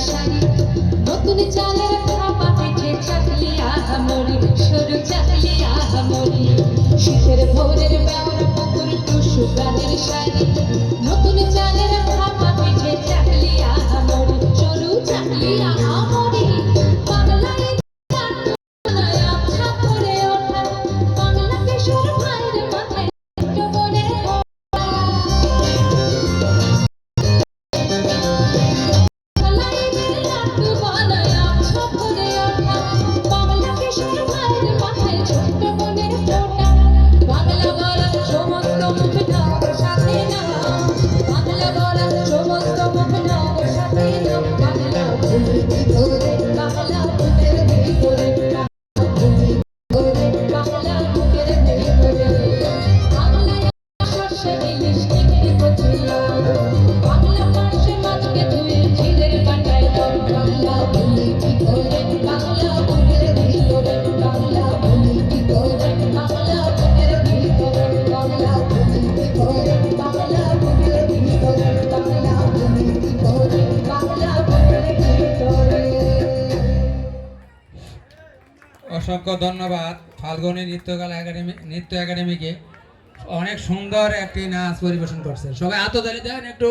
শাড়ি নতুন চালের ভাপা পিঠে চাকলি আহামরি সরু চাকলি আহামরি শীতের ভোরের বেওরা পুকুর টুসু গানের শাড়ি নতুন চালের ভাপা পিঠে চাকলি আহামরি সরু চাকলি আহামরি বাংলায় আচ্ছা করে ওঠা বাংলা কিশোর ভাইয়ের মাথায় বনে অসংখ্য ধন্যবাদ ফাল্গুনী নৃত্য একাডেমিকে অনেক সুন্দর একটি নাচ পরিবেশন করছে সবাই হাততালি দেন একটু।